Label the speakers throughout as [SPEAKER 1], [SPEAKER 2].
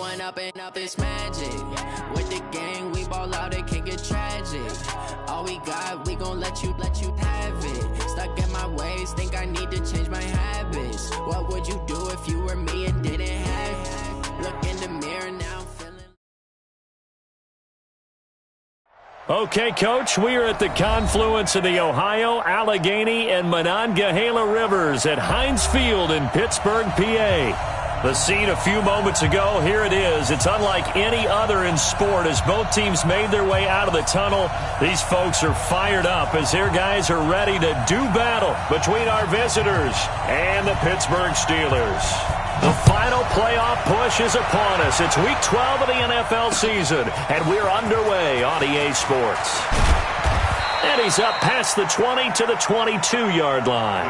[SPEAKER 1] one up and up is magic. With the gang, we ball out, it can get tragic. All we got, we gon' let you have it. Stuck in my ways, think I need to change my habits. What would you do if you were me and didn't have it? Look in the mirror now, I'm feeling.
[SPEAKER 2] Okay, Coach, we are at the confluence of the Ohio, Allegheny, and Monongahela Rivers at Heinz Field in Pittsburgh, PA. The scene a few moments ago, here it is. It's unlike any other in sport as both teams made their way out of the tunnel. These folks are fired up as their guys are ready to do battle between our visitors and the Pittsburgh Steelers. The final playoff push is upon us. It's Week 12 of the NFL season, and we're underway on EA Sports. And he's up past the 20 to the 22-yard line.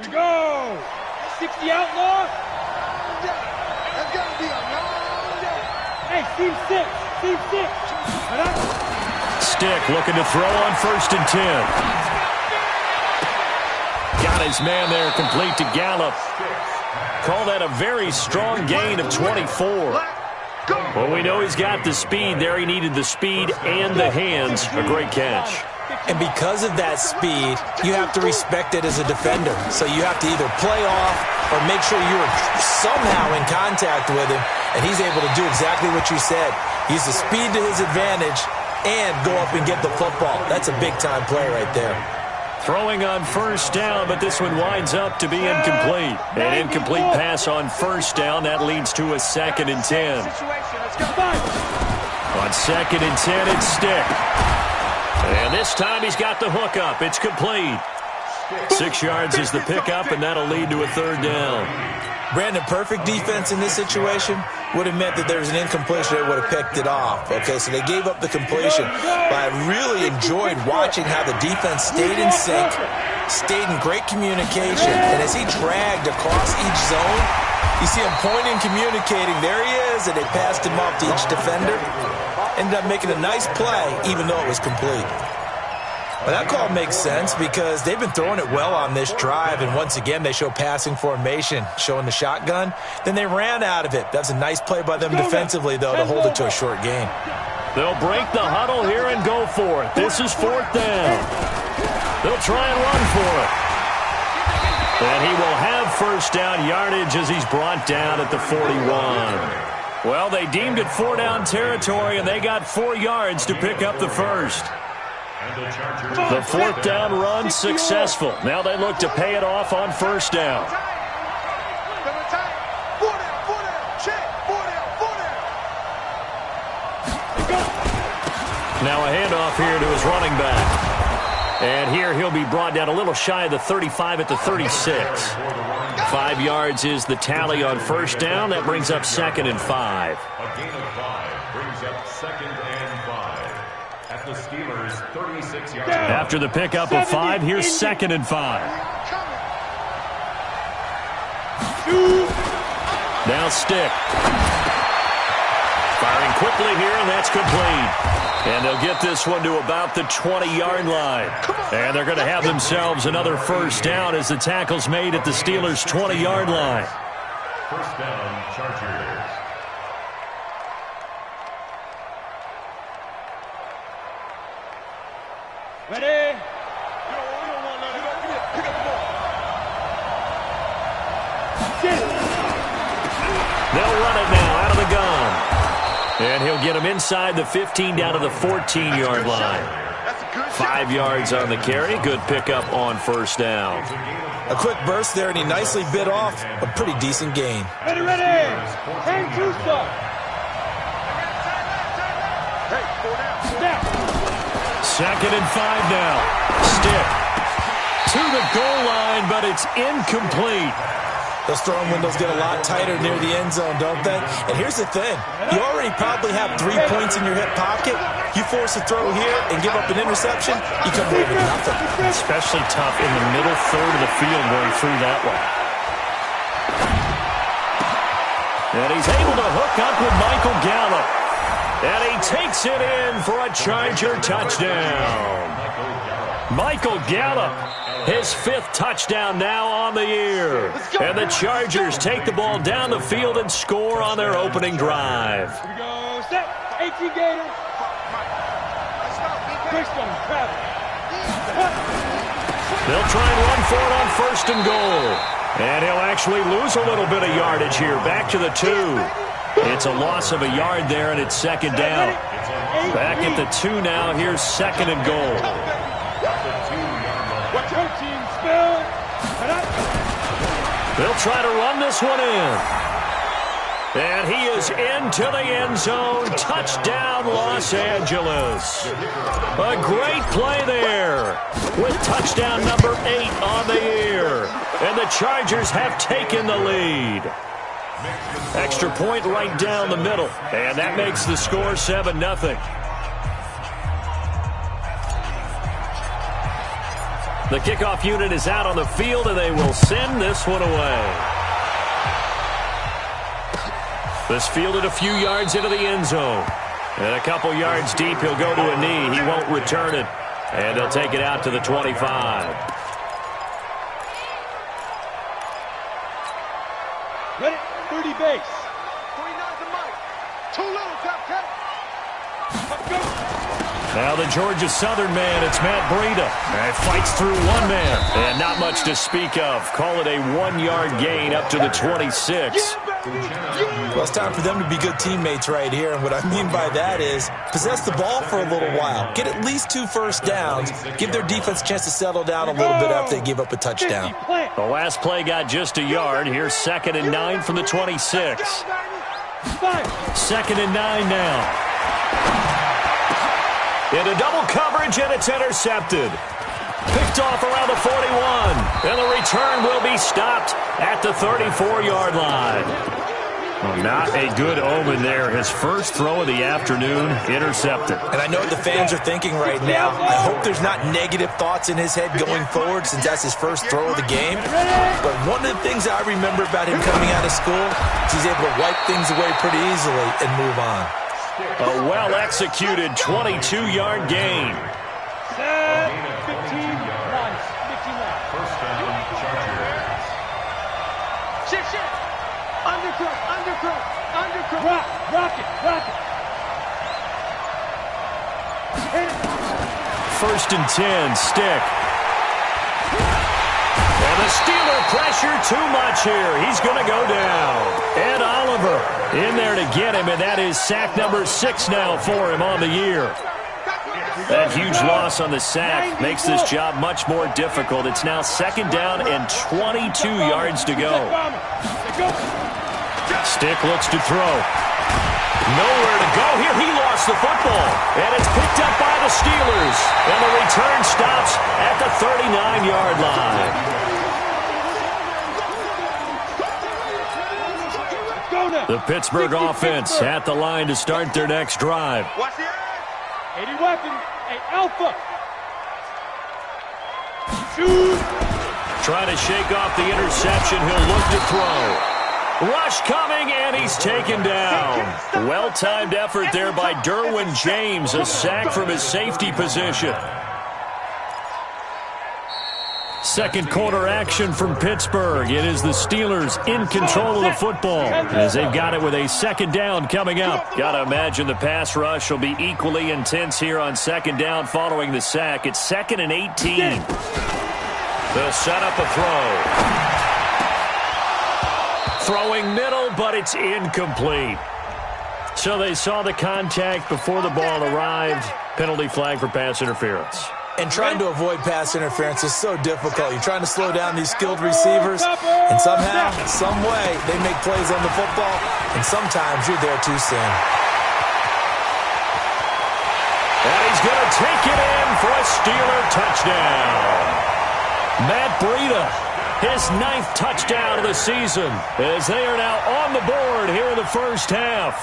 [SPEAKER 3] We go! 60 outlaw. That's got to be a long day. Hey, team 6. Team 6.
[SPEAKER 2] Stick looking to throw on 1st and 10. Got his man there complete to Gallup. Call that a very strong gain of 24. Well, we know he's got the speed there. He needed the speed and the hands. A great catch.
[SPEAKER 4] And because of that speed, you have to respect it as a defender. So you have to either play off or make sure you're somehow in contact with him, and he's able to do exactly what you said. Use the speed to his advantage and go up and get the football. That's a big-time play right there.
[SPEAKER 2] Throwing on 1st down, but this one winds up to be incomplete. An incomplete pass on 1st down. That leads to a 2nd and 10. On 2nd and 10, it's Stick. And this time he's got the hook up. It's complete. 6 yards is the pickup, and that'll lead to a 3rd down.
[SPEAKER 4] Brandon, perfect defense in this situation would have meant that there was an incompletion. They would have picked it off. Okay, so they gave up the completion. But I really enjoyed watching how the defense stayed in sync, stayed in great communication. And as he dragged across each zone, you see him pointing, communicating. There he is, and they passed him off to each defender. Ended up making a nice play, even though it was complete. But that call makes sense because they've been throwing it well on this drive, and once again, they show passing formation, showing the shotgun. Then they ran out of it. That's a nice play by them defensively, though, to hold it to a short gain.
[SPEAKER 2] They'll break the huddle here and go for it. This is 4th down. They'll try and run for it. And he will have 1st down yardage as he's brought down at the 41. Well, they deemed it 4-down territory, and they got 4 yards to pick up the 1st. The 4th down run successful. Now they look to pay it off on 1st down. Now a handoff here to his running back. And here he'll be brought down a little shy of the 35 at the 36. 5 yards is the tally on 1st down. That brings up 2nd and 5.
[SPEAKER 5] A gain of 5 brings up 2nd and 5 at the Steelers' 36-yard line.
[SPEAKER 2] After the pickup of 5, here's 2nd and 5. Now Stick. Firing quickly here, and that's complete. And they'll get this one to about the 20-yard line. And they're going to have themselves another 1st down as the tackle's made at the Steelers' 20-yard line.
[SPEAKER 5] 1st down, Chargers.
[SPEAKER 3] Ready?
[SPEAKER 2] They'll run it now out of the gun. And he'll get him inside the 15 down to the 14-yard line. 5 yards on the carry. Good pickup on 1st down.
[SPEAKER 4] A quick burst there, and he nicely bit off a pretty decent gain.
[SPEAKER 3] Ready, ready. Hang two stuff. Snap.
[SPEAKER 2] 2nd and 5 now. Stick to the goal line, but it's incomplete.
[SPEAKER 4] Those throwing windows get a lot tighter near the end zone, don't they? And here's the thing. You already probably have 3 points in your hip pocket. You force a throw here and give up an interception, you come away with nothing.
[SPEAKER 2] Especially tough in the middle third of the field going through that one. And he's able to hook up with Michael Gallup. And he takes it in for a Charger touchdown. Michael Gallup, his 5th touchdown now on the year. And the Chargers take the ball down the field and score on their opening drive.
[SPEAKER 3] Here we go. Set. 18 Gators.
[SPEAKER 2] They'll try and run for it on 1st and goal. And he'll actually lose a little bit of yardage here. Back to the 2. It's a loss of a yard there, and it's 2nd down. Back at the 2 now. Here's 2nd and goal. They'll try to run this one in. And he is into the end zone. Touchdown, Los Angeles. A great play there with touchdown number 8 on the year. And the Chargers have taken the lead. Extra point right down the middle. And that makes the score 7-0. The kickoff unit is out on the field, and they will send this one away. This fielded a few yards into the end zone. And a couple yards deep, he'll go to a knee. He won't return it. And he'll take it out to the 25.
[SPEAKER 3] Ready? 30 base. 49's the mic. Too little, Captain. Let's go.
[SPEAKER 2] Now the Georgia Southern man, it's Matt Breida. And fights through one man. And not much to speak of. Call it a 1-yard gain up to the 26.
[SPEAKER 4] Well, it's time for them to be good teammates right here. And what I mean by that is possess the ball for a little while. Get at least 2 first downs. Give their defense a chance to settle down a little bit after they give up a touchdown.
[SPEAKER 2] The last play got just a yard. Here's 2nd and 9 from the 26. 2nd and 9 now. Into double coverage, and it's intercepted. Picked off around the 41. And the return will be stopped at the 34-yard line. Well, not a good omen there. His first throw of the afternoon, intercepted.
[SPEAKER 4] And I know what the fans are thinking right now. I hope there's not negative thoughts in his head going forward since that's his first throw of the game. But one of the things I remember about him coming out of school is he's able to wipe things away pretty easily and move on.
[SPEAKER 2] A well-executed 22-yard gain.
[SPEAKER 3] 15 runs. 15 runs.
[SPEAKER 5] First down, Chargers.
[SPEAKER 3] Shift. Undercut. Rock it. Hit it.
[SPEAKER 2] 1st and 10, stick. And the Steeler pressure too much here. He's going to go down. Ed Oliver in there to get him, and that is sack number 6 now for him on the year. That huge loss on the sack makes this job much more difficult. It's now 2nd down and 22 yards to go. Stick looks to throw. Nowhere to go here. He lost the football. And it's picked up by the Steelers. And the return stops at the 39-yard line. The Pittsburgh offense at the line to start their next drive.
[SPEAKER 3] Watch the 80 weapon. Hey, Alpha. Shoot.
[SPEAKER 2] Trying to shake off the interception. He'll look to throw. Rush coming, and he's taken down. Well-timed effort there by Derwin James. A sack from his safety position. Second quarter action from Pittsburgh. It is the Steelers in control of the football as they've got it with a 2nd down coming up. Got to imagine the pass rush will be equally intense here on 2nd down following the sack. It's 2nd and 18. They'll set up a throw. Throwing middle, but it's incomplete. So they saw the contact before the ball arrived. Penalty flag for pass interference.
[SPEAKER 4] And trying to avoid pass interference is so difficult. You're trying to slow down these skilled receivers, and somehow, some way, they make plays on the football, and sometimes you're there too soon.
[SPEAKER 2] And he's going to take it in for a Steeler touchdown. Matt Breida his 9th touchdown of the season, as they are now on the board here in the first half.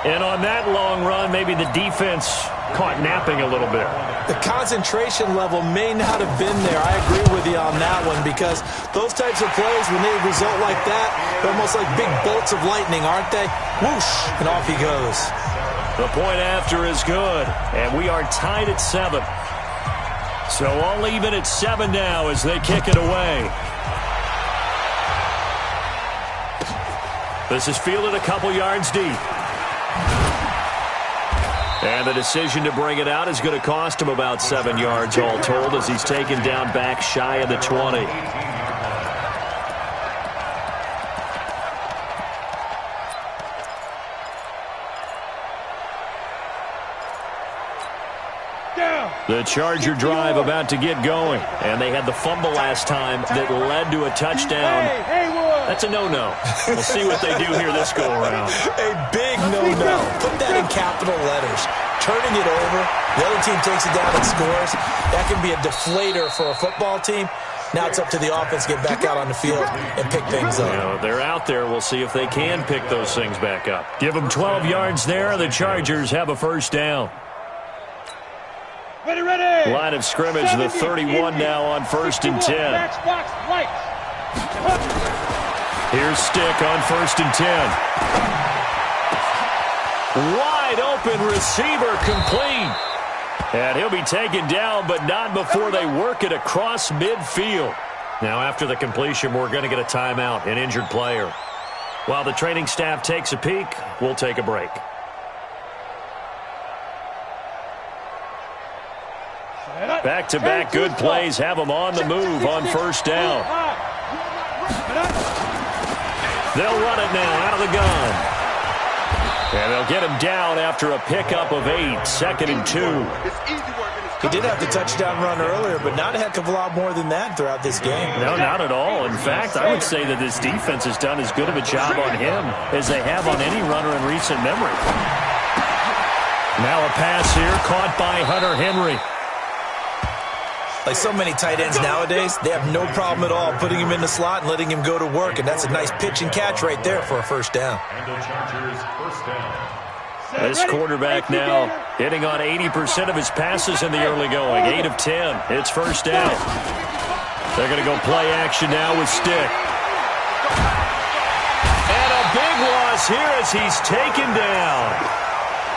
[SPEAKER 2] And on that long run, maybe the defense caught napping a little bit.
[SPEAKER 4] The concentration level may not have been there. I agree with you on that one, because those types of plays, when they result like that, they're almost like big bolts of lightning, aren't they? Whoosh, and off he goes.
[SPEAKER 2] The point after is good, and we are tied at 7. So all even at 7 now as they kick it away. This is fielded a couple yards deep. And the decision to bring it out is going to cost him about 7 yards all told, as he's taken down back shy of the 20. The Charger drive about to get going, and they had the fumble last time that led to a touchdown. That's a no-no. We'll see what they do here this go-around.
[SPEAKER 4] A big no-no. Put that in capital letters. Turning it over, the other team takes it down and scores. That can be a deflator for a football team. Now it's up to the offense to get back out on the field and pick things up.
[SPEAKER 2] You know, they're out there. We'll see if they can pick those things back up. Give them 12 yards there. The Chargers have a first down.
[SPEAKER 3] Ready.
[SPEAKER 2] Line of scrimmage, the 31 now on 1st and 10. Here's Stick on 1st and 10. Wide open receiver, complete. And he'll be taken down, but not before they work it across midfield. Now after the completion, we're going to get a timeout, an injured player. While the training staff takes a peek, we'll take a break. Back-to-back good plays have them on the move on 1st down. They'll run it now out of the gun. And they'll get him down after a pickup of 8, 2nd and 2.
[SPEAKER 4] He did have the touchdown run earlier, but not a heck of a lot more than that throughout this game.
[SPEAKER 2] No, not at all. In fact, I would say that this defense has done as good of a job on him as they have on any runner in recent memory. Now a pass here caught by Hunter Henry.
[SPEAKER 4] Like so many tight ends nowadays, they have no problem at all putting him in the slot and letting him go to work, and that's a nice pitch and catch right there for a first down.
[SPEAKER 5] And the Chargers first down.
[SPEAKER 2] This quarterback now hitting on 80% of his passes in the early going. 8 of 10. It's first down. They're going to go play action now with Stick. And a big loss here as he's taken down.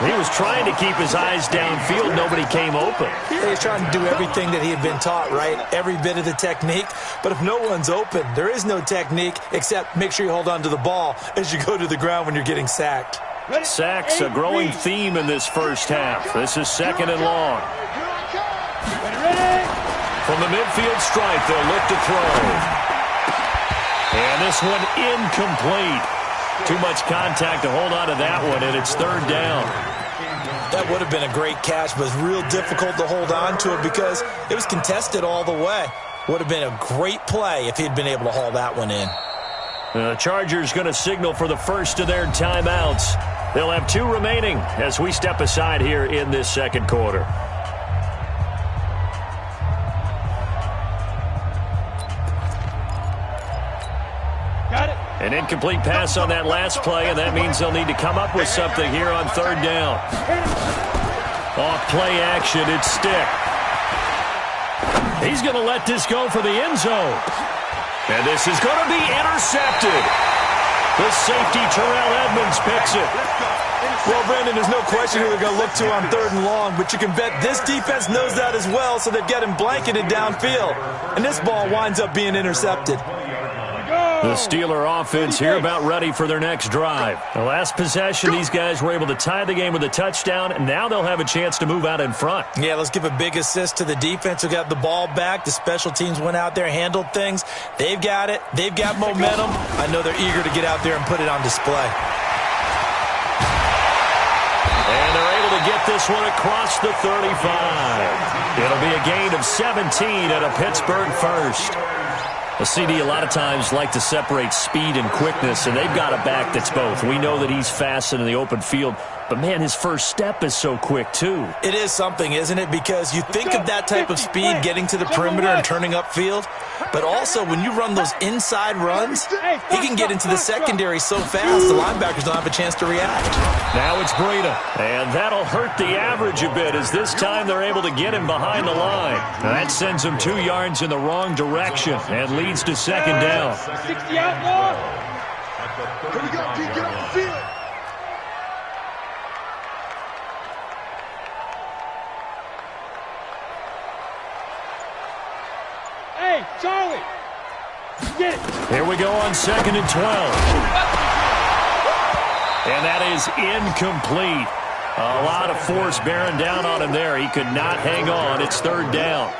[SPEAKER 2] He was trying to keep his eyes downfield. Nobody came open.
[SPEAKER 4] He was trying to do everything that he had been taught, right? Every bit of the technique. But if no one's open, there is no technique except make sure you hold on to the ball as you go to the ground when you're getting sacked.
[SPEAKER 2] Sacks, a growing theme in this first half. This is 2nd and long. From the midfield stripe, they'll look to throw. And this one incomplete. Too much contact to hold on to that one, and it's 3rd down.
[SPEAKER 4] That would have been a great catch, but it's real difficult to hold on to it because it was contested all the way. Would have been a great play if he'd been able to haul that one in.
[SPEAKER 2] The Chargers going to signal for the first of their timeouts. They'll have 2 remaining as we step aside here in this second quarter. An incomplete pass on that last play, and that means they'll need to come up with something here on 3rd down. Off play action, it's Stick. He's going to let this go for the end zone. And this is going to be intercepted. The safety, Terrell Edmonds, picks it.
[SPEAKER 4] Well, Brandon, there's no question who they're going to look to on 3rd and long, but you can bet this defense knows that as well, so they've got him blanketed downfield. And this ball winds up being intercepted.
[SPEAKER 2] The Steeler offense here about ready for their next drive. The last possession, these guys were able to tie the game with a touchdown, and now they'll have a chance to move out in front.
[SPEAKER 4] Yeah, let's give a big assist to the defense who got the ball back. The special teams went out there, handled things. They've got it. They've got momentum. I know they're eager to get out there and put it on display.
[SPEAKER 2] And they're able to get this one across the 35. It'll be a gain of 17 at a Pittsburgh first. The CD a lot of times like to separate speed and quickness, and they've got a back that's both. We know that he's fast in the open field, But, man, his first step is so quick, too.
[SPEAKER 4] It is something, isn't it? Because you think of that type of speed getting to the perimeter and turning upfield, but also when you run those inside runs, he can get into the secondary so fast the linebackers don't have a chance to react.
[SPEAKER 2] Now it's Breida, and that'll hurt the average a bit as this time they're able to get him behind the line. Now that sends him 2 yards in the wrong direction and leads to second down.
[SPEAKER 3] 60 outlaw. Here we go, Pete, get off the field. Hey, Charlie, get it.
[SPEAKER 2] Here we go on 2nd and 12. And that is incomplete. A lot of force bearing down on him there. He could not hang on. It's 3rd down.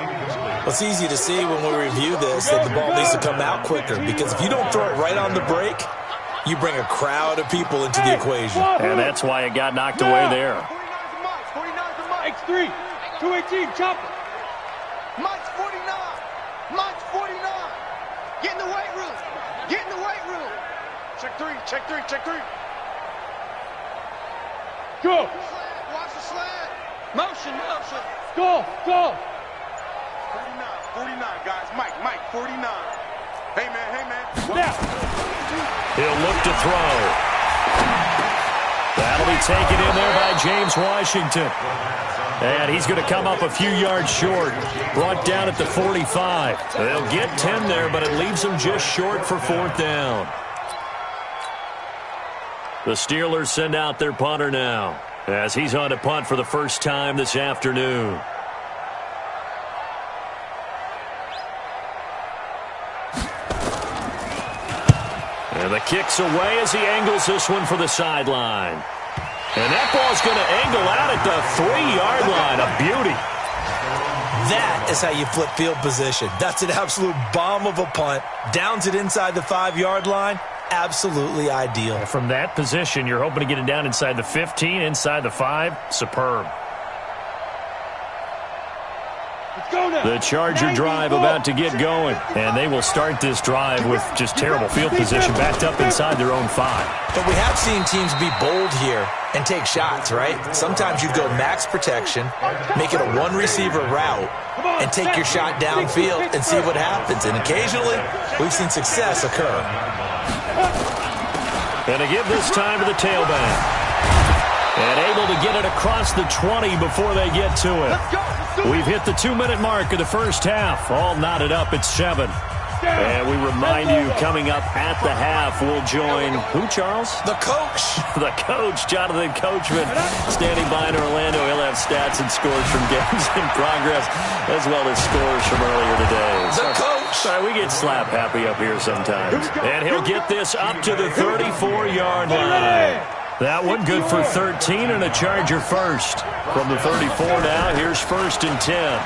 [SPEAKER 4] It's easy to see when we review this that the ball needs to come out quicker, because if you don't throw it right on the break, you bring a crowd of people into the equation.
[SPEAKER 2] And that's why it got knocked away there.
[SPEAKER 3] 49 for Mike. X3, 218, chopper.
[SPEAKER 6] Mike's 49. Mike's 49. Get in the weight room. Get in the weight room.
[SPEAKER 3] Check three, check three, check three. Go.
[SPEAKER 6] Watch the slant. Motion, motion.
[SPEAKER 3] Go, go.
[SPEAKER 6] 49, guys. Mike, 49. Hey, man.
[SPEAKER 3] Now.
[SPEAKER 2] He'll look to throw. That'll be taken in there by James Washington. And he's going to come up a few yards short. Brought down at the 45. They'll get 10 there, but it leaves them just short for 4th down. The Steelers send out their punter now, as he's on to punt for the first time this afternoon. And the kick's away as he angles this one for the sideline. And that ball's going to angle out at the 3-yard line. A beauty.
[SPEAKER 4] That is how you flip field position. That's an absolute bomb of a punt. Downs it inside the 5-yard line. Absolutely ideal.
[SPEAKER 2] From that position, you're hoping to get it down inside the 15, inside the 5. Superb. The Charger drive about to get going, and they will start this drive with just terrible field position, backed up inside their own 5.
[SPEAKER 4] But we have seen teams be bold here and take shots, right? Sometimes you go max protection, make it a one-receiver route, and take your shot downfield and see what happens. And occasionally, we've seen success occur.
[SPEAKER 2] And to give this time to the tailback. And able to get it across the 20 before they get to it. We've hit the 2-minute mark of the first half. All knotted up at 7. And we remind you, coming up at the half, we'll join who, Charles?
[SPEAKER 4] The coach.
[SPEAKER 2] The coach, Jonathan Coachman, standing by in Orlando. He'll have stats and scores from games in progress, as well as scores from earlier today.
[SPEAKER 4] The coach.
[SPEAKER 2] Sorry, we get slap happy up here sometimes. And he'll get this up to the 34-yard line. That one good for 13 and a Charger first. From the 34 now, here's 1st and 10.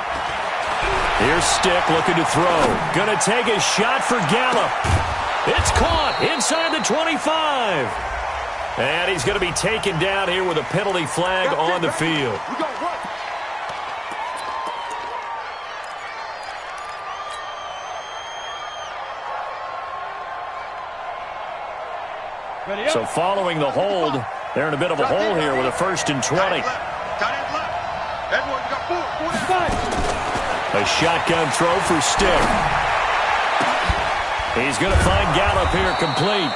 [SPEAKER 2] Here's Stick looking to throw. Going to take a shot for Gallup. It's caught inside the 25. And he's going to be taken down here with a penalty flag on the field. So following the hold, they're in a bit of a hole here with a 1st and 20. A shotgun throw for Stick. He's going to find Gallup here complete.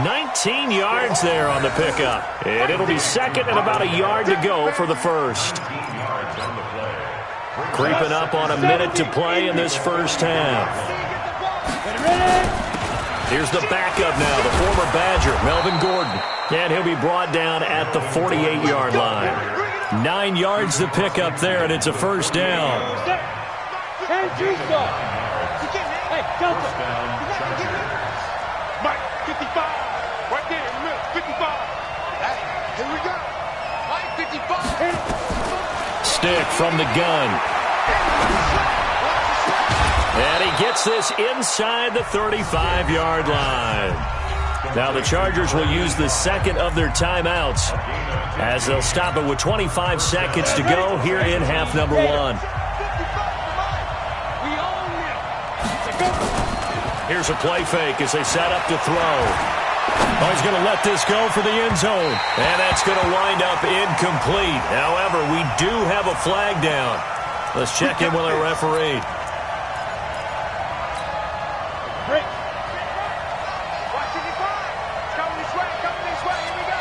[SPEAKER 2] 19 yards there on the pickup. And it'll be 2nd and about a yard to go for the first. Creeping up on a minute to play in this first half. Here's the backup now, the former Badger, Melvin Gordon. And he'll be brought down at the 48-yard line. 9 yards to pick up there, and it's a first down.
[SPEAKER 3] Hey, Mike, 55. Right there in the middle, 55. Here we go. Mike, 55.
[SPEAKER 2] Stick from the gun. And he gets this inside the 35-yard line. Now the Chargers will use the 2nd of their timeouts as they'll stop it with 25 seconds to go here in half number 1. Here's a play fake as they set up to throw. Oh, he's going to let this go for the end zone. And that's going to wind up incomplete. However, we do have a flag down. Let's check in with our referee.
[SPEAKER 6] Break. Watch it, coming this way, here we go.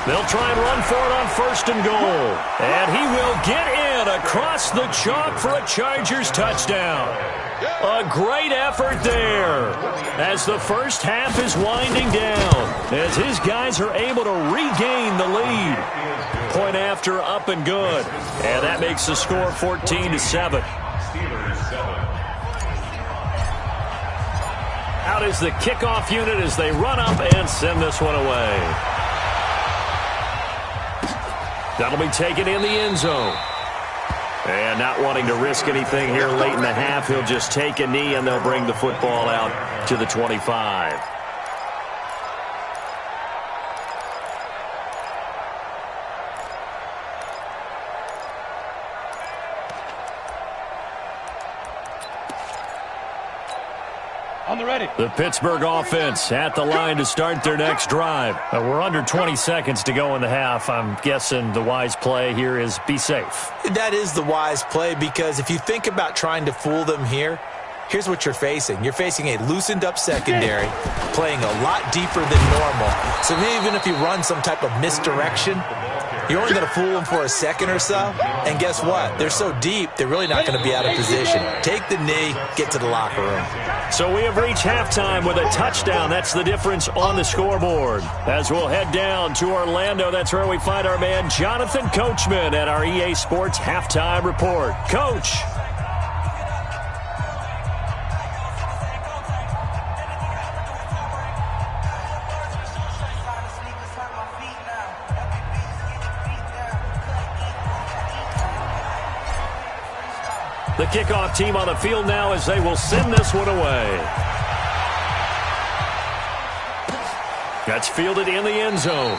[SPEAKER 2] They'll try and run for it on 1st and goal. And he will get in across the chalk for a Chargers touchdown. A great effort there as the first half is winding down, as his guys are able to regain the lead. Point after, up and good. And that makes the score 14-7. Out is the kickoff unit as they run up and send this one away. That'll be taken in the end zone. And not wanting to risk anything here late in the half, he'll just take a knee and they'll bring the football out to the 25.
[SPEAKER 3] On the ready.
[SPEAKER 2] The Pittsburgh offense at the line to start their next drive. We're under 20 seconds to go in the half. I'm guessing the wise play here is be safe.
[SPEAKER 4] That is the wise play, because if you think about trying to fool them here, here's what you're facing. You're facing a loosened up secondary, playing a lot deeper than normal. So even if you run some type of misdirection, you're only going to fool them for a second or so. And guess what? They're so deep, they're really not going to be out of position. Take the knee, get to the locker room.
[SPEAKER 2] So we have reached halftime with a touchdown. That's the difference on the scoreboard. As we'll head down to Orlando, that's where we find our man Jonathan Coachman at our EA Sports Halftime Report. Coach. The kickoff team on the field now as they will send this one away. That's fielded in the end zone.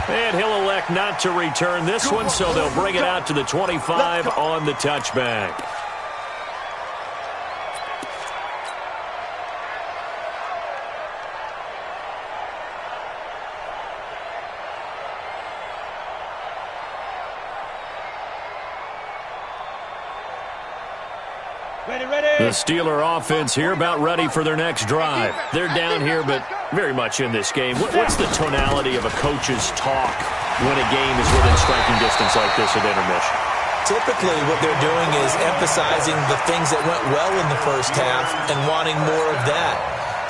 [SPEAKER 2] And he'll elect not to return this one, so they'll bring it out to the 25 on the touchback. The Steeler offense here about ready for their next drive. They're down here, but very much in this game. What's the tonality of a coach's talk when a game is within striking distance like this at intermission?
[SPEAKER 4] Typically, what they're doing is emphasizing the things that went well in the first half and wanting more of that.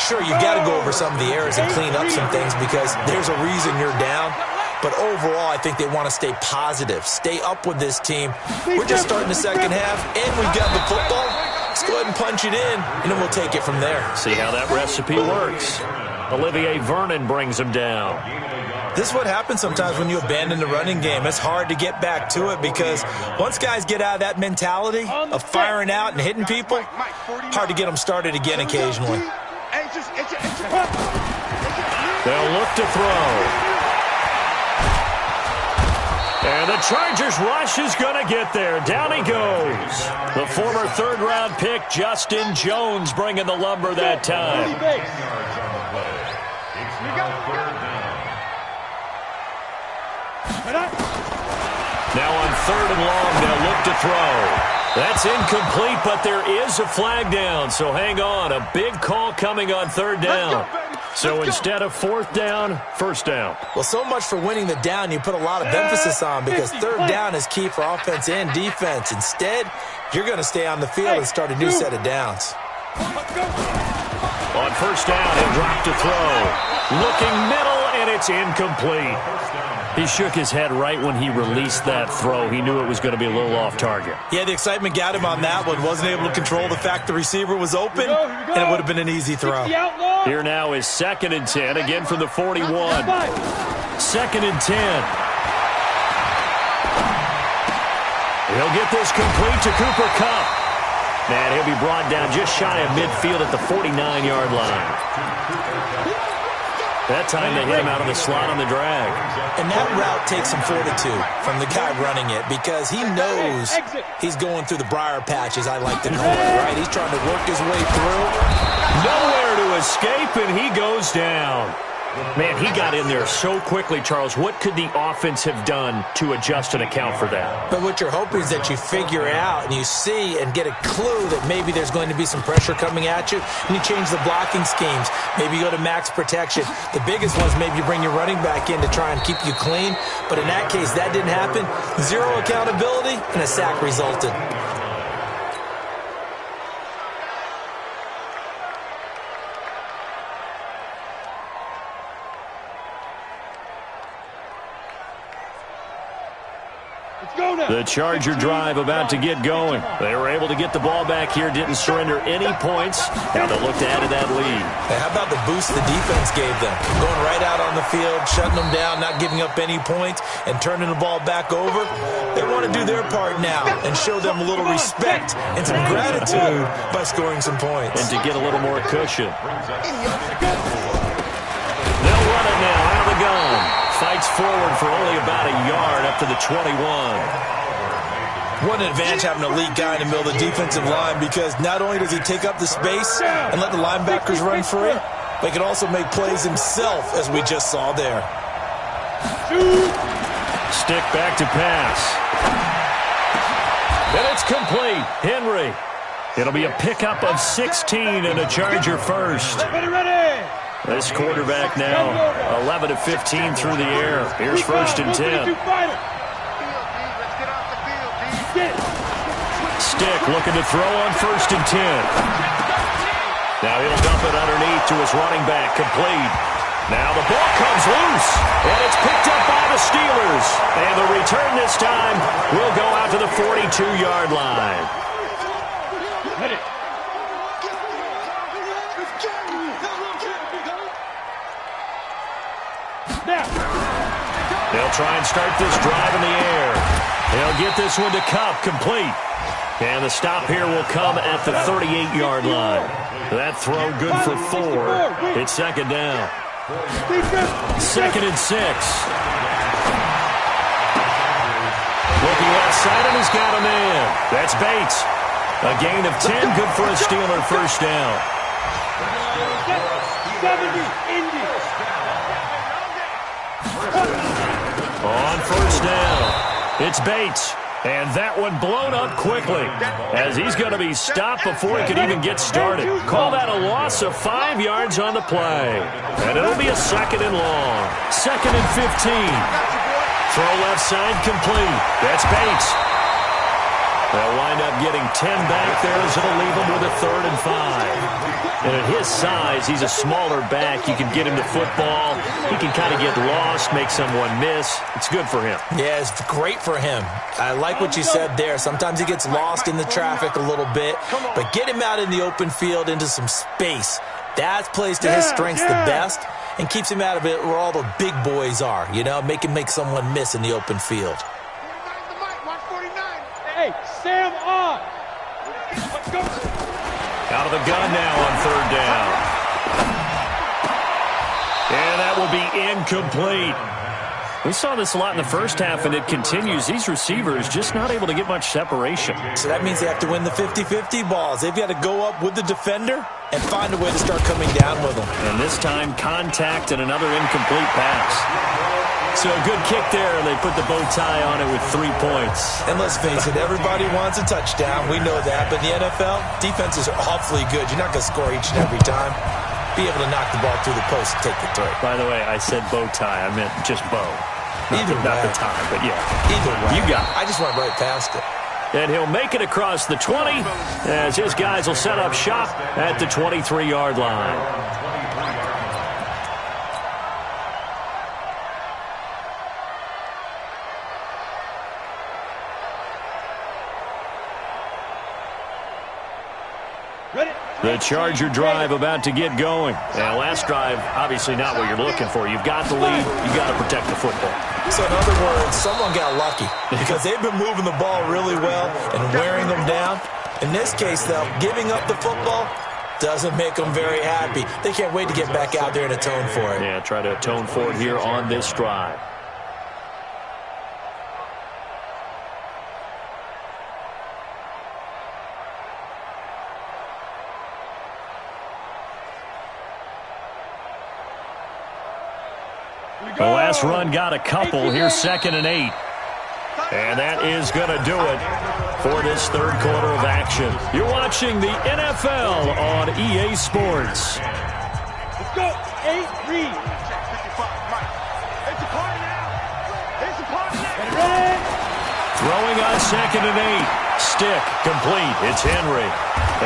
[SPEAKER 4] Sure, you've got to go over some of the errors and clean up some things because there's a reason you're down. But overall, I think they want to stay positive, stay up with this team. We're just starting the second half, and we've got the football. Let's go ahead and punch it in, and then we'll take it from there.
[SPEAKER 2] See how that recipe works. Olivier Vernon brings him down.
[SPEAKER 4] This is what happens sometimes when you abandon the running game. It's hard to get back to it because once guys get out of that mentality of firing out and hitting people, hard to get them started again occasionally.
[SPEAKER 2] They'll look to throw. And the Chargers rush is going to get there. Down he goes. The former third-round pick, Justin Jones, bringing the lumber that time. Now on 3rd and long, they'll look to throw. That's incomplete, but there is a flag down. So hang on. A big call coming on 3rd down. So instead of 4th down, 1st down.
[SPEAKER 4] Well, so much for winning the down you put a lot of emphasis on because 3rd down is key for offense and defense. Instead, you're going to stay on the field and start a new set of downs.
[SPEAKER 2] On 1st down, he'll drop to throw. Looking middle, and it's incomplete. He shook his head right when he released that throw. He knew it was going to be a little off target.
[SPEAKER 4] Yeah, the excitement got him on that one. Wasn't able to control the fact the receiver was open, and it would have been an easy throw.
[SPEAKER 2] Here now is 2nd and 10, again from the 41. 2nd and 10. He'll get this complete to Cooper Kupp. And he'll be brought down just shy of midfield at the 49-yard line. That time they hit him out of the slot on the drag.
[SPEAKER 4] And that route takes some fortitude from the guy running it because he knows he's going through the briar patch, as I like to call it, right? He's trying to work his way through.
[SPEAKER 2] Nowhere to escape, and he goes down. Man, he got in there so quickly, Charles. What could the offense have done to adjust and account for that?
[SPEAKER 4] But what you're hoping is that you figure out and you see and get a clue that maybe there's going to be some pressure coming at you, and you change the blocking schemes. Maybe you go to max protection. The biggest one's maybe you bring your running back in to try and keep you clean. But in that case, that didn't happen. Zero accountability, and a sack resulted.
[SPEAKER 2] The Charger drive about to get going. They were able to get the ball back here, didn't surrender any points. Now they'll look to add to that lead.
[SPEAKER 4] Hey, how about the boost the defense gave them? Going right out on the field, shutting them down, not giving up any points, and turning the ball back over. They want to do their part now and show them a little respect and some gratitude by scoring some points.
[SPEAKER 2] And to get a little more cushion. They'll run it now out of the gun. Fights forward for only about a yard up to the 21.
[SPEAKER 4] What an advantage having a elite guy in the middle of the defensive line, because not only does he take up the space and let the linebackers run free, but he can also make plays himself, as we just saw there.
[SPEAKER 2] Stick back to pass. And it's complete. Henry. It'll be a pickup of 16 and a Charger first. This quarterback now 11 of 15 through the air. Here's 1st and 10. Stick looking to throw on 1st and 10. Now he'll dump it underneath to his running back. Complete. Now the ball comes loose, and it's picked up by the Steelers. And the return this time will go out to the 42-yard line. They'll try and start this drive in the air. They'll get this one to Cup, complete. And the stop here will come at the 38-yard line. That throw good for 4. It's 2nd down. 2nd and 6. Looking left side, and he's got a man. That's Bates. A gain of 10, good for a Steeler 1st down.
[SPEAKER 3] 70, Indy.
[SPEAKER 2] On 1st down, it's Bates. And that one blown up quickly, as he's going to be stopped before he could even get started. Call that a loss of 5 yards on the play. And it'll be a 2nd and long. 2nd and 15. Throw left side complete. That's Bates. They'll wind up getting 10 back there, as it'll leave him with a 3rd and 5. And at his size, he's a smaller back. You can get him to football. He can kind of get lost, make someone miss. It's good for him. Yeah, it's great for him. I like what you said there. Sometimes he gets lost in the traffic a little bit, but get him out in the open field into some space. That plays to his strengths the best and keeps him out of it where all the big boys are, you know, make him make someone miss in the open field.
[SPEAKER 3] Hey, Sam on. Let's go.
[SPEAKER 2] Out of the gun now on 3rd down. And that will be incomplete. We saw this a lot in the first half, and it continues. These receivers just not able to get much separation.
[SPEAKER 4] So that means they have to win the 50-50 balls. They've got to go up with the defender and find a way to start coming down with them.
[SPEAKER 2] And this time, contact and another incomplete pass. So a good kick there, and they put the bow tie on it with 3 points.
[SPEAKER 4] And let's face it, everybody wants a touchdown. We know that. But in the NFL, defenses are awfully good. You're not going to score each and every time. Be able to knock the ball through the post and take the throw.
[SPEAKER 2] By the way, I said bow tie. I meant just bow. Not the tie, but yeah.
[SPEAKER 4] Either way.
[SPEAKER 2] You got it.
[SPEAKER 4] I just went right past it.
[SPEAKER 2] And he'll make it across the 20 as his guys will set up shop at the 23-yard line. The Charger drive about to get going. And last drive, obviously not what you're looking for. You've got the lead. You've got to protect the football.
[SPEAKER 4] So in other words, someone got lucky because they've been moving the ball really well and wearing them down. In this case, though, giving up the football, Doesn't make them very happy. They can't wait to get back out there and atone for it.
[SPEAKER 2] Yeah, try to atone for it here on this drive. The last run got a couple. Here's 2nd and 8. And that is going to do it for this third quarter of action. You're watching the NFL on EA Sports.
[SPEAKER 3] Let's go. 8-3. It's a party now. It's a party now.
[SPEAKER 2] Throwing on 2nd and 8. Stick complete. It's Henry.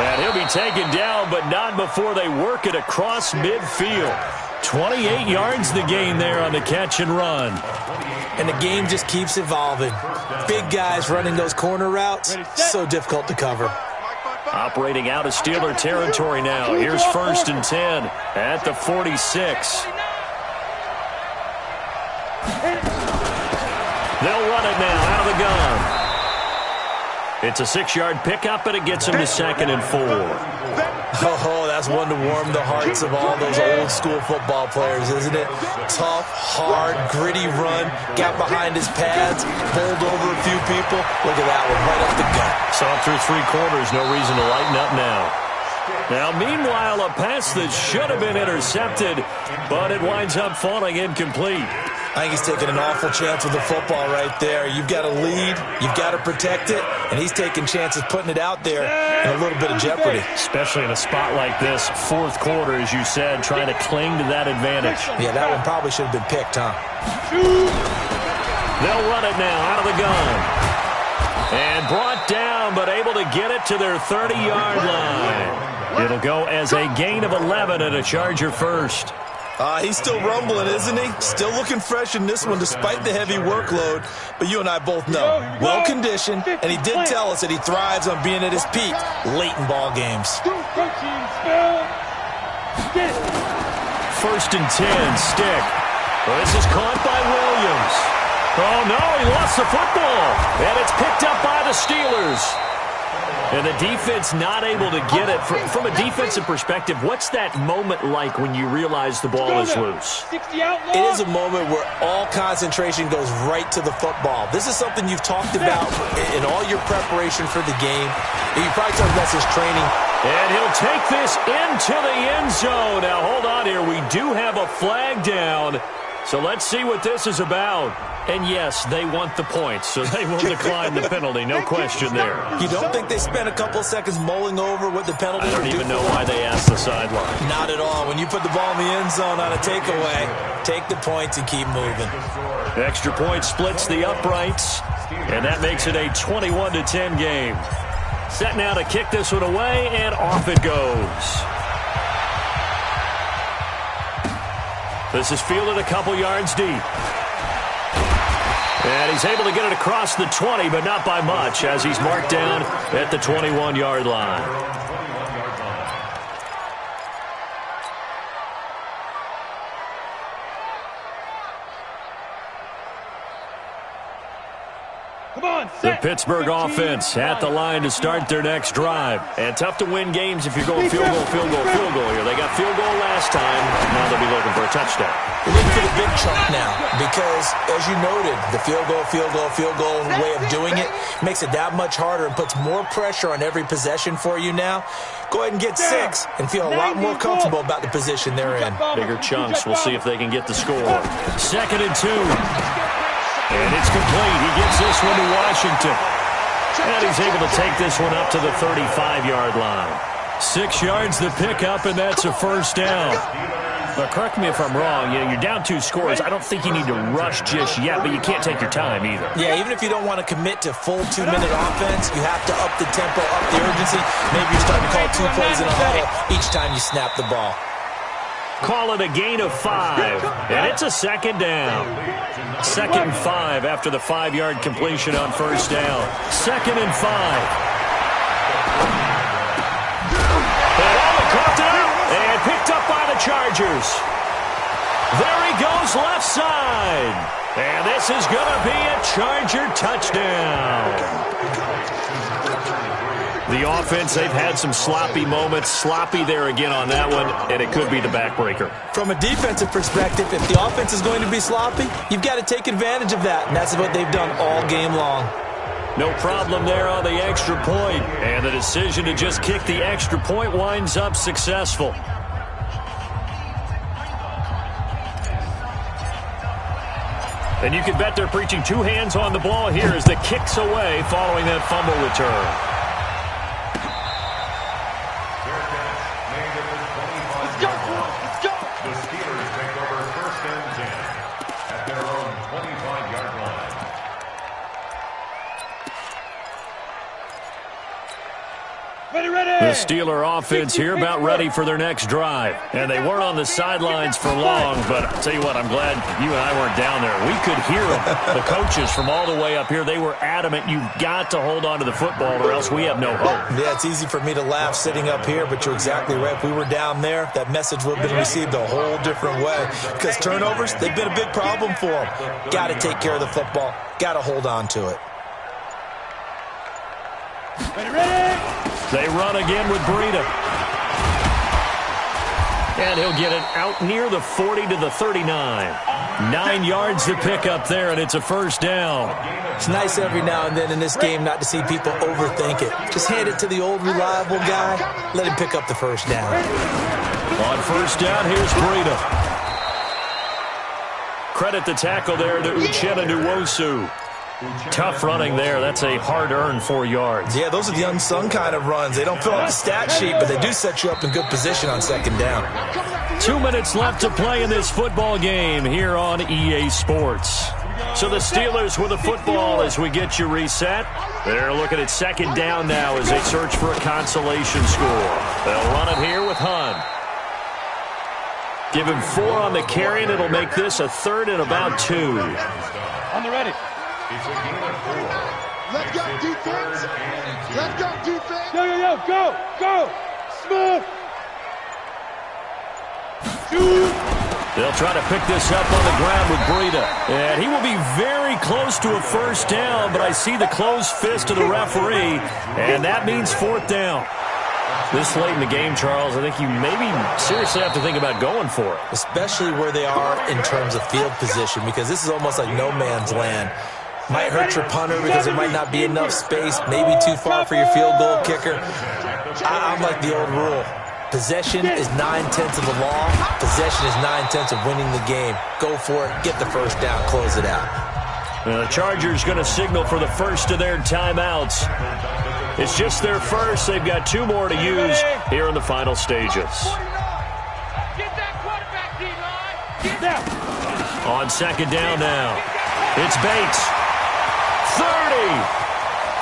[SPEAKER 2] And he'll be taken down, but not before they work it across midfield. 28 yards the gain there on the catch and run.
[SPEAKER 4] And the game just keeps evolving. Big guys running those corner routes, so difficult to cover.
[SPEAKER 2] Operating out of Steeler territory now. Here's 1st and 10 at the 46. They'll run it now out of the gun. It's a 6-yard pickup, and it gets them to 2nd and 4.
[SPEAKER 4] Oh, that's one to warm the hearts of all those old-school football players, isn't it? Tough, hard, gritty run, got behind his pads, bowled over a few people. Look at that one, right up the gut.
[SPEAKER 2] Saw through 3 quarters, no reason to lighten up now. Now, meanwhile, a pass that should have been intercepted, but it winds up falling incomplete.
[SPEAKER 4] I think he's taking an awful chance with the football right there. You've got to lead, you've got to protect it, and he's taking chances putting it out there in a little bit of jeopardy.
[SPEAKER 2] Especially in a spot like this, 4th quarter, as you said, trying to cling to that advantage.
[SPEAKER 4] Yeah, that one probably should have been picked, huh?
[SPEAKER 2] They'll run it now out of the gun. And brought down, but able to get it to their 30-yard line. It'll go as a gain of 11 and a Charger first.
[SPEAKER 4] He's still rumbling, isn't he? Still looking fresh in this one despite the heavy workload. But you and I both know, well-conditioned, and he did tell us that he thrives on being at his peak late in ball games.
[SPEAKER 2] 1st and 10, Stick. Well, this is caught by Williams. Oh, no, he lost the football. And it's picked up by the Steelers. And the defense not able to get it. From a defensive perspective, what's that moment like when you realize the ball is loose?
[SPEAKER 4] It is a moment where all concentration goes right to the football. This is something you've talked about in all your preparation for the game. You probably talked about this training.
[SPEAKER 2] And he'll take this into the end zone. Now, hold on here. We do have a flag down. So let's see what this is about. And yes, they want the points, so they will decline the penalty. No question there.
[SPEAKER 4] You don't think they spent a couple seconds mulling over what the penalty
[SPEAKER 2] would do? I don't even know why they asked the sideline.
[SPEAKER 4] Not at all. When you put the ball in the end zone on a takeaway, take the points and keep moving.
[SPEAKER 2] Extra point splits the uprights, and that makes it a 21-10 game. Set now to kick this one away, and off it goes. This is fielded a couple yards deep. And he's able to get it across the 20, but not by much, as he's marked down at the 21-yard line. The Pittsburgh offense at the line to start their next drive. And tough to win games if you're going field goal, field goal, field goal here. They got field goal last time. Now they'll be looking for a touchdown.
[SPEAKER 4] They're looking for the big chunk now because, as you noted, the field goal way of doing it makes it that much harder and puts more pressure on every possession for you now. Go ahead and get 6 and feel a lot more comfortable about the position they're in.
[SPEAKER 2] Bigger chunks. We'll see if they can get the score. 2nd and 2. And it's complete. He gets this one to Washington. And he's able to take this one up to the 35-yard line. 6 yards the pickup, and that's a first down. Now, correct me if I'm wrong. You're down 2 scores. I don't think you need to rush just yet, but you can't take your time either.
[SPEAKER 4] Yeah, even if you don't want to commit to full 2-minute offense, you have to up the tempo, up the urgency. Maybe you're starting to call 2 plays in a huddle each time you snap the ball.
[SPEAKER 2] Call it a gain of 5, and it's a second down. 2nd and 5 after the 5-yard completion on first down. 2nd and 5. And Allen caught it up and picked up by the Chargers. There he goes left side. And this is going to be a Charger touchdown. The offense, they've had some sloppy moments. Sloppy there again on that one, and it could be the backbreaker.
[SPEAKER 4] From a defensive perspective, if the offense is going to be sloppy, you've got to take advantage of that, and that's what they've done all game long.
[SPEAKER 2] No problem there on the extra point, and the decision to just kick the extra point winds up successful. And you can bet they're preaching two hands on the ball here as the kick's away following that fumble return. The Steeler offense here about ready for their next drive. And they weren't on the sidelines for long, but I'll tell you what, I'm glad you and I weren't down there. We could hear them. The coaches from all the way up here, they were adamant, you've got to hold on to the football or else we have no hope.
[SPEAKER 4] Yeah, it's easy for me to laugh sitting up here, but you're exactly right. If we were down there, that message would have been received a whole different way. Because turnovers, they've been a big problem for them. Got to take care of the football. Got to hold on to it.
[SPEAKER 2] They run again with Breida. And he'll get it out near the 40 to the 39. 9 yards to pick up there, and it's a first down.
[SPEAKER 4] It's nice every now and then in this game not to see people overthink it. Just hand it to the old reliable guy. Let him pick up the first down.
[SPEAKER 2] On first down, here's Breida. Credit the tackle there to Uchenna Nwosu. Tough running there. That's a hard-earned 4 yards.
[SPEAKER 4] Yeah, those are the unsung kind of runs. They don't fill out the stat sheet, but they do set you up in good position on second down.
[SPEAKER 2] 2 minutes left to play in this football game here on EA Sports. So the Steelers with the football as we get you reset. They're looking at second down now as they search for a consolation score. They'll run it here with Hunt. Give him 4 on the carry, and it'll make this a third and about 2.
[SPEAKER 3] On the ready.
[SPEAKER 5] It's a gain of 4.
[SPEAKER 6] Let's go, defense. Let's go, defense.
[SPEAKER 3] Yo, go, go. Smooth. Shoot.
[SPEAKER 2] They'll try to pick this up on the ground with Breida. And he will be very close to a first down, but I see the closed fist of the referee, and that means fourth down. This late in the game, Charles, I think you maybe seriously have to think about going for it.
[SPEAKER 4] Especially where they are in terms of field position, because this is almost like no man's land. Might hurt your punter because there might not be enough space, maybe too far for your field goal kicker. I'm like the old rule. Possession is 9/10 of the law. Possession is 9/10 of winning the game. Go for it. Get the first down. Close it out.
[SPEAKER 2] The Chargers going to signal for the first of their timeouts. It's just their first. They've got 2 more to use here in the final stages.
[SPEAKER 3] Get that quarterback, D-line. Get that.
[SPEAKER 2] On second down now. It's Bates. 30,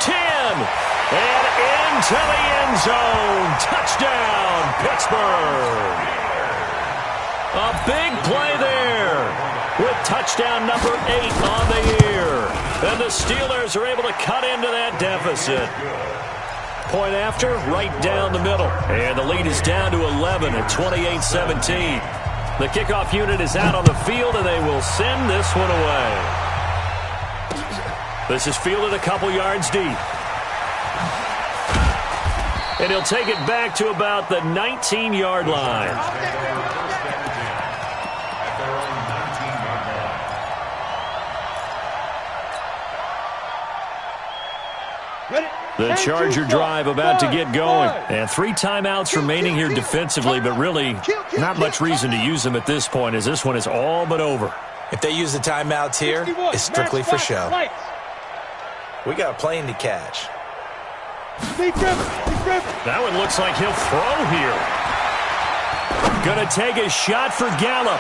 [SPEAKER 2] 10, and into the end zone. Touchdown, Pittsburgh. A big play there with touchdown number 8 on the year. And the Steelers are able to cut into that deficit. Point after, right down the middle. And the lead is down to 11 at 28-17. The kickoff unit is out on the field, and they will send this one away. This is fielded a couple yards deep. And he'll take it back to about the 19-yard line. The Charger drive about to get going. And 3 timeouts remaining here defensively, but really not much reason to use them at this point as this one is all but over.
[SPEAKER 4] If they use the timeouts here, it's strictly for show. We got a plane to catch.
[SPEAKER 2] That one looks like he'll throw here. Gonna take a shot for Gallup.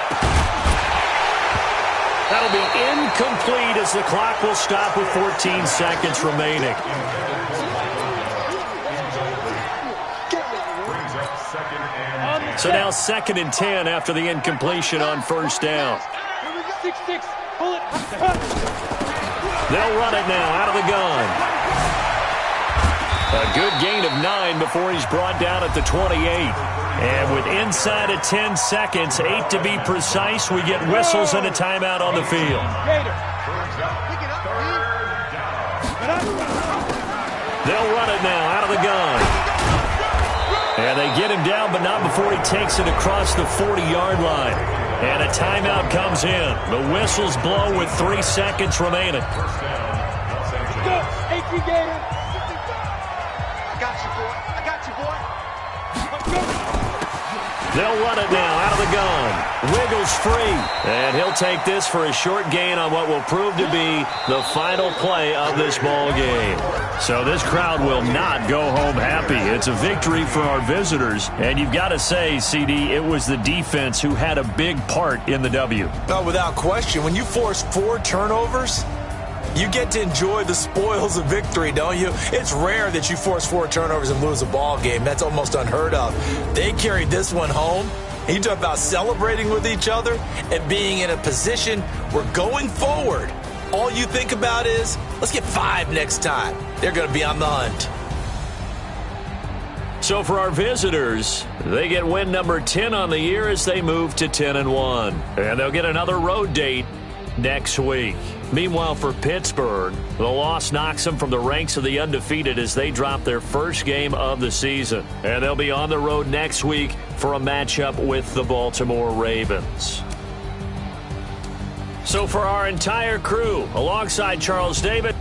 [SPEAKER 2] That'll be incomplete as the clock will stop with 14 seconds remaining. So now 2nd and 10 after the incompletion on first down.
[SPEAKER 3] 6-6. Pull it.
[SPEAKER 2] They'll run it now out of the gun. A good gain of 9 before he's brought down at the 28. And with inside of 10 seconds, 8 to be precise, we get whistles and a timeout on the field. They'll run it now out of the gun. And they get him down, but not before he takes it across the 40-yard line. And a timeout comes in. The whistles blow with 3 seconds remaining.
[SPEAKER 3] Go, 18 Gator.
[SPEAKER 6] I got you, boy. I got you, boy.
[SPEAKER 2] They'll run it now out of the gun. Wiggles free. And he'll take this for a short gain on what will prove to be the final play of this ball game. So this crowd will not go home happy. It's a victory for our visitors. And you've got to say, CD, it was the defense who had a big part in the W.
[SPEAKER 4] No, without question. When you force 4 turnovers, you get to enjoy the spoils of victory, don't you? It's rare that you force 4 turnovers and lose a ball game. That's almost unheard of. They carried this one home. You talk about celebrating with each other and being in a position where going forward, all you think about is, let's get 5 next time. They're going to be on the hunt.
[SPEAKER 2] So for our visitors, they get win number 10 on the year as they move to 10-1. And they'll get another road date next week. Meanwhile, for Pittsburgh, the loss knocks them from the ranks of the undefeated as they drop their first game of the season. And they'll be on the road next week for a matchup with the Baltimore Ravens. So for our entire crew, alongside Charles David,